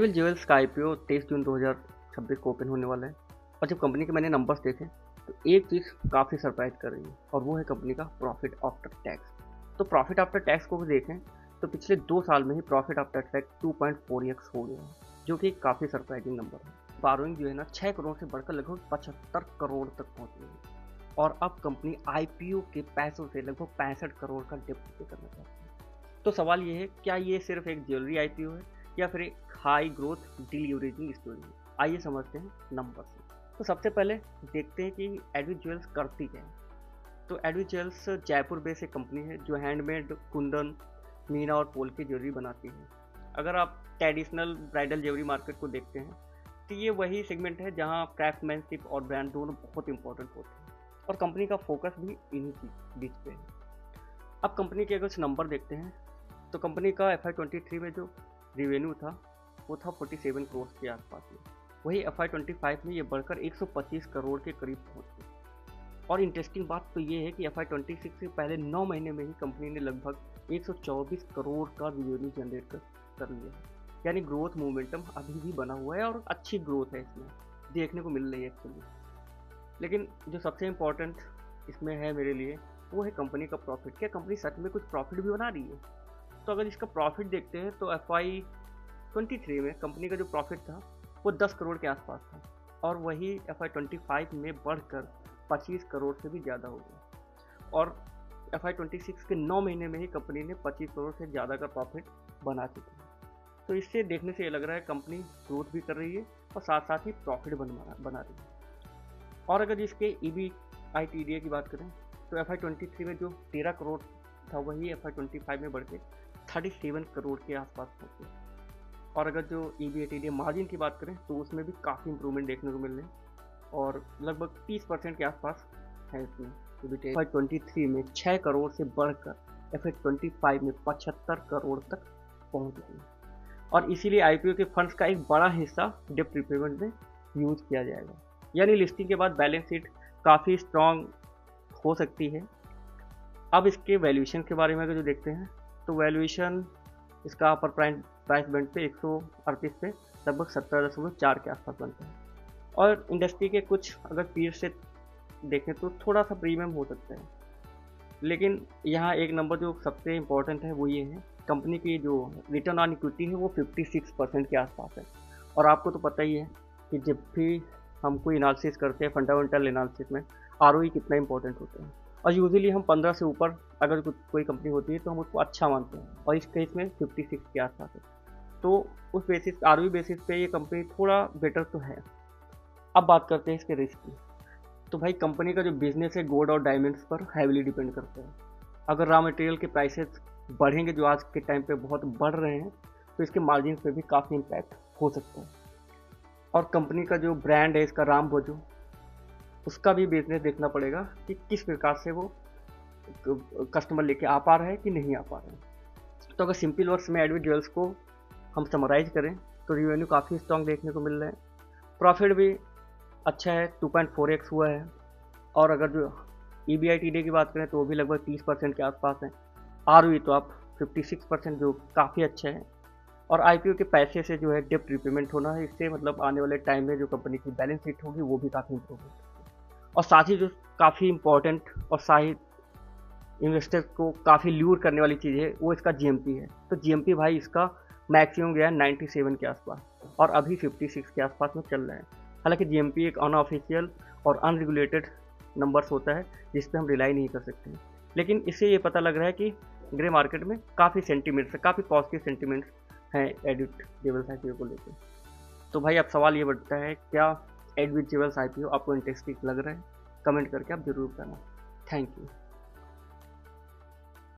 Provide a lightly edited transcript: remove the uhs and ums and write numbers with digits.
Advil jewels का IPO 23 जून 2026 को open होने वाला है। और जब कंपनी के मैंने नंबर्स देखे तो एक चीज़ काफ़ी सरप्राइज कर रही है और वो है कंपनी का प्रॉफिट आफ्टर टैक्स। तो प्रॉफिट आफ्टर टैक्स को भी देखें तो पिछले 2 साल में ही प्रॉफिट आफ्टर टैक्स 2.4x हो गया है, जो कि काफ़ी सरप्राइजिंग नंबर है। बारोइंग जो है ना 6 करोड़ से बढ़कर लगभग 75 करोड़ तक पहुँच गई है और अब कंपनी आईपीओ के पैसों से लगभग 65 करोड़ का डेब्ट पे करना चाहती है। तो सवाल ये है, क्या ये सिर्फ एक ज्वेलरी आईपीओ है या फिर एक हाई ग्रोथ डिलीवरेजिंग स्टोरी है? आइए समझते हैं नंबर से। तो सबसे पहले देखते हैं कि एडविल ज्वेल्स करती क्या है। तो एडविल ज्वेल्स जयपुर बेस्ड एक कंपनी है जो हैंडमेड कुंदन, मीना और पोल की ज्वेलरी बनाती है। अगर आप ट्रेडिशनल ब्राइडल ज्वेलरी मार्केट को देखते हैं तो ये वही सेगमेंट है जहां क्राफ्टमैनशिप और ब्रांड दोनों बहुत इंपॉर्टेंट होते हैं और कंपनी का फोकस भी इन्हीं की बीच पे है। अब कंपनी के अगर नंबर देखते हैं तो कंपनी का FY23 में जो रिवेन्यू था वो था 47 करोड़ के आसपास में। वही FY25 में ये बढ़कर 125 करोड़ के करीब पहुंच गई। और इंटरेस्टिंग बात तो ये है कि FY26 से पहले 9 महीने में ही कंपनी ने लगभग 124 करोड़ का रिवेन्यू जनरेट कर लिया है। यानी ग्रोथ मोमेंटम अभी भी बना हुआ है और अच्छी ग्रोथ है इसमें देखने को मिल रही है एक्चुअली। लेकिन जो सबसे इम्पोर्टेंट इसमें है मेरे लिए वो है कंपनी का प्रॉफिट। क्या कंपनी सच में कुछ प्रॉफिट भी बना रही है? तो अगर इसका प्रॉफिट देखते हैं तो FY23 में कंपनी का जो प्रॉफिट था वो 10 करोड़ के आसपास था और वही FY25 में बढ़कर 25 करोड़ से भी ज़्यादा हो गया और FY26 के 9 महीने में ही कंपनी ने 25 करोड़ से ज़्यादा का प्रॉफिट बना चुकी है। तो इससे देखने से ये लग रहा है कंपनी ग्रोथ भी कर रही है और साथ साथ ही प्रॉफिट बना रही है। और अगर इसके EBITDA की बात करें तो FY23 में जो 13 करोड़ था वही FY25 में बढ़ के 37 करोड़ के आसपास पहुँचे। और अगर जो EBITDA मार्जिन की बात करें तो उसमें भी काफ़ी इंप्रूवमेंट देखने को मिल रहे हैं और लगभग 30% के आसपास है इसमें EBITDA। FY23 में 6 करोड़ से बढ़कर FY25 में 75 करोड़ तक पहुँच गई और इसीलिए आईपीओ के फंड्स का एक बड़ा हिस्सा डेब्ट रिपेमेंट में यूज़ किया जाएगा। यानी लिस्टिंग के बाद बैलेंस शीट काफ़ी स्ट्रॉन्ग हो सकती है। अब इसके वैल्यूएशन के बारे में अगर जो देखते हैं तो वैल्यूएशन इसका अपर प्राइस बैंड पे 138 पे लगभग 17.4 के आसपास बनता है और इंडस्ट्री के कुछ अगर पीर से देखें तो थोड़ा सा प्रीमियम हो सकता है। लेकिन यहाँ एक नंबर जो सबसे इम्पोर्टेंट है वो ये है, कंपनी की जो रिटर्न ऑन इक्विटी है वो 56% के आसपास है। और आपको तो पता ही है कि जब भी हम कोई एनालिसिस करते हैं फंडामेंटल एनालिसिस में ROE कितना इंपॉर्टेंट होता है और यूजुअली हम 15 से ऊपर अगर कोई कंपनी होती है तो हम उसको अच्छा मानते हैं और इस केस में 56 के आसपास है। तो उस बेसिस ROE बेसिस पे ये कंपनी थोड़ा बेटर तो है। अब बात करते हैं इसके रिस्क की। तो भाई कंपनी का जो बिजनेस है गोल्ड और डायमंड्स पर हैविली डिपेंड करता है। अगर रॉ मटेरियल के प्राइसेस बढ़ेंगे जो आज के टाइम पे बहुत बढ़ रहे हैं तो इसके मार्जिन पे भी काफ़ी इम्पैक्ट हो सकता है। और कंपनी का जो ब्रांड है इसका राम भोजो, उसका भी बिजनेस देखना पड़ेगा कि किस प्रकार से वो कस्टमर लेके आ पा रहा है कि नहीं आ पा रहा है। तो अगर सिंपल वर्ड्स में एडविल ज्वेल्स को हम समराइज करें तो रिवेन्यू काफ़ी स्ट्रॉन्ग देखने को मिल रहा है, प्रॉफिट भी अच्छा है 2.4x हुआ है और अगर जो EBITDA की बात करें तो वो भी लगभग 30% के आसपास है। ROE तो आप 56% जो काफ़ी अच्छा है और आईपीओ के पैसे से जो है डेब्ट रिपेमेंट होना है, इससे मतलब आने वाले टाइम में जो कंपनी की बैलेंस शीट होगी वो भी काफ़ी इंप्रूव होगी। और साथ ही जो काफ़ी इंपॉर्टेंट और शायद इन्वेस्टर्स को काफ़ी ल्यूर करने वाली चीज़ है वो इसका GMP है। तो GMP भाई इसका मैक्सिमम गया है 97 के आसपास और अभी 56 के आसपास में चल रहा है। हालांकि GMP एक अनऑफिशियल और अनरेगुलेटेड नंबर्स होता है जिस पे हम रिलाई नहीं कर सकते, लेकिन इससे ये पता लग रहा है कि ग्रे मार्केट में काफ़ी सेंटीमेंट्स काफ़ी पॉजिटिव सेंटीमेंट्स हैं एडविल ज्वेल्स आईपीओ को लेकर। तो भाई अब सवाल ये बढ़ता है, क्या एडविल ज्वेल्स आईपीओ आपको इंटरेस्टिंग लग रहा है? कमेंट करके आप जरूर बताना। Thank you.